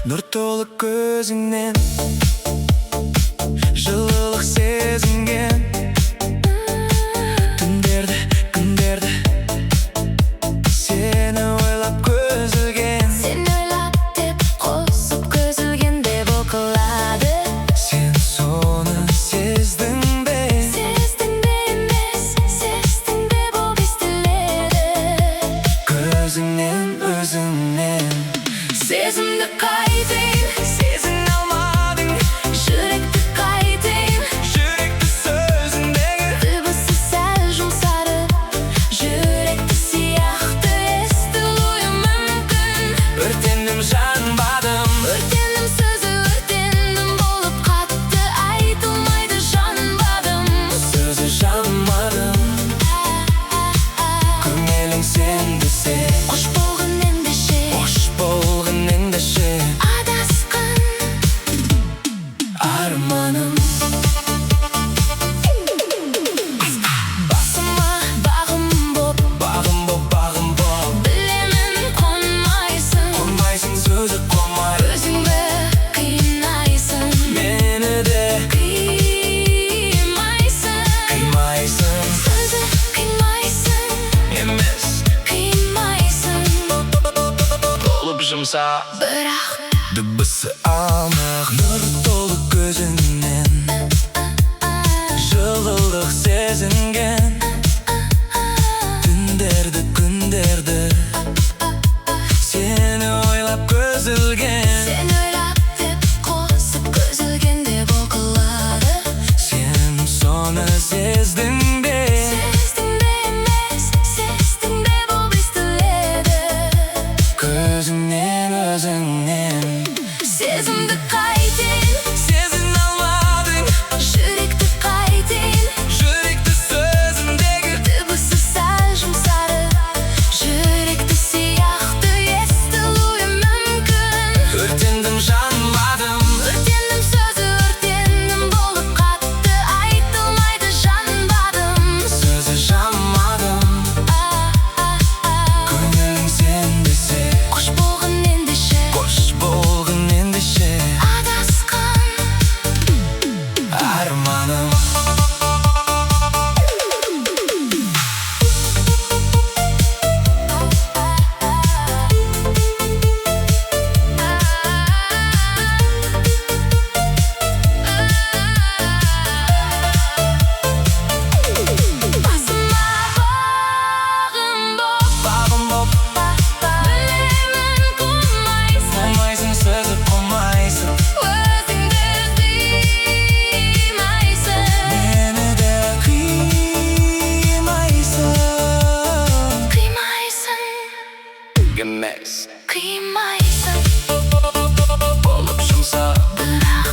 Нұр толы көзіңнен жылылық сезінген түндерді, күндерді сені ойлап көзілген. Сені ойлап деп қосып көзілгенде бұл қылады. Сен соны сездің бе? Сездің бе емес, сездің бе бұл естіледі. Көзіңнен, өзіңнен Сезімді қайтейін, сезіне алмадың. жүректі қайтейін, Жүректі сөзіндегі дыбысы сәл жұмсары. Жүректі сияқты естілуі мүмкін. өртендім, жанбадым. Өртендім, сөзі өртендім болып қатты айтылмайды, жанбадым. Сөзі жанбадым. Көңілің сендісе, Қош болғын ендеше, қош болғын ендеше. адасқан Арманым басыма бағым боп, бағым боп, бағым боп. білемін қонмайсың. Қонбайсың, сөзі қонмай. Өзіңді қинайсың, Мені де қимайсың. қимайсың. Сөзі қимайсың, Емес қимайсың. болып жұмса, Бірақ дыбысы анық. Нұр толы көзіңнен жылылық сезінген түндерді, күндерді сені ойлап көзілген. сені ойлап деп қосып көзілгенде бұл қылады. Сен соны сездің бе? Сездің бе емес, сездің бе бұл естіледі. Көзіңнен, өзіңнен Сезімді қайтейін, сезіне алмадың. жүректі қайтейін, Жүректі сөзіндегі дыбысы сәл жұмсары. Жүректі сияқты естілуі мүмкін. өртендім, жанбадым. Өртендім, сөзі өртендім болып қатты айтылмайды, жанбадым. Сөзі жанбадым. Көңілің сендісе, Қош болғын ендеше, қош болғын ендеше. адасқан Арманым басыма бағым боп, бағым боп. білемін қонмайсың. Қонмайсың, сөзі қонмайсың. Өзіңді қимайсың, Мені де қимайсың. қимайсың, Емес қимайсың. болып жұмса, Бірақ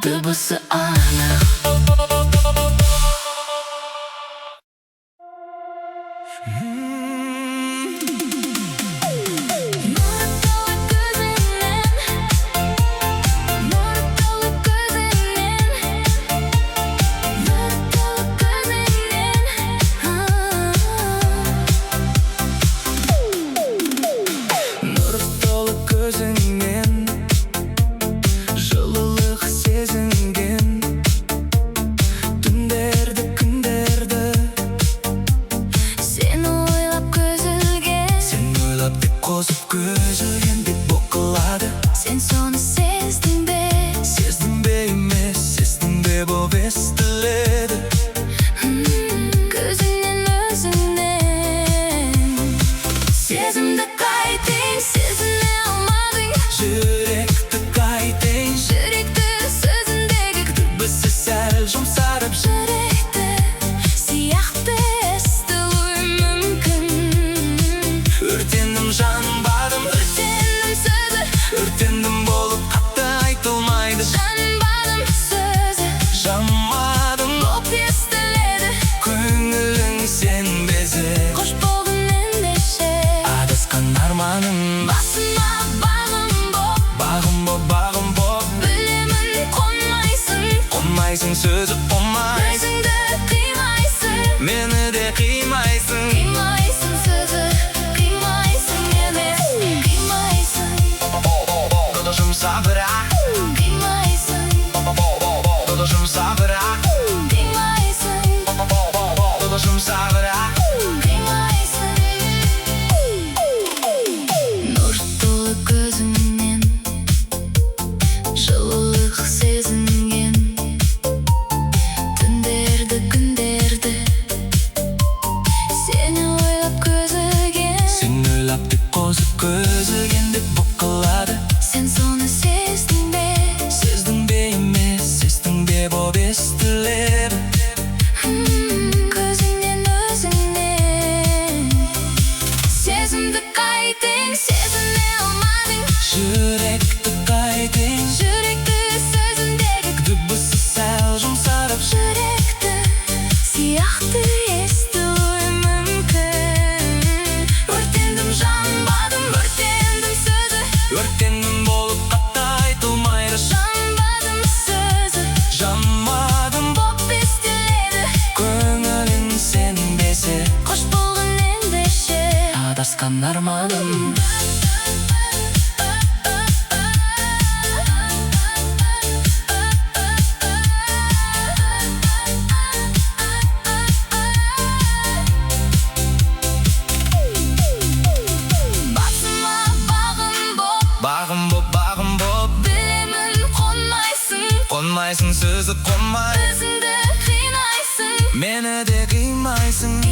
дыбысы анық. Нұры толы көзіңнен, нұры толы көзіңнен, нұры толы көзіңнен. нұр толы көзіңнен жылылық сезінген түндерді, күндерді Сені ойлап көзілген, сен ойлап деп қосып көзілген бет бұқылады. сен соны сездің бе? Сездің бе емес, сездің бе боп естіледі. Көзіңнен, өзіңнен сезімді қайтейін, сезіне алмадың. Жүректі қайтейін, Жүректі сөзіндегі дыбысы сәл жұмсарып. жүректі сияқты естілуі мүмкін. Өртендім, жанбадым. Өртендім, сөзі Өртендім болып қатты айтылмайды, жанбадым. Сөзі жанбадым. боп естіледі. Көңілің сенбесе, Қош болғын ендеше, Сезімді қайтың, сезіне алмадың. Жүректі қайтың, Жүректі сөзіндегі дыбысы сәл жұмсарып. жүректі сияқты естуі мүмкін. Өртендім, жанбадым, өртендім сөзі. Өртендім болып қатты айтылмайды. Жанбадым сөзі, Жанбадым боп естіледі. көңілін сенбесе, Қош болғын ендеше, адасқан арманым. Басыма бағым боп, Бағым боп, білемін қонмайсың. қонмайсың сөзі қонмай. Өзіңді қинайсың. Мені де қимайсың.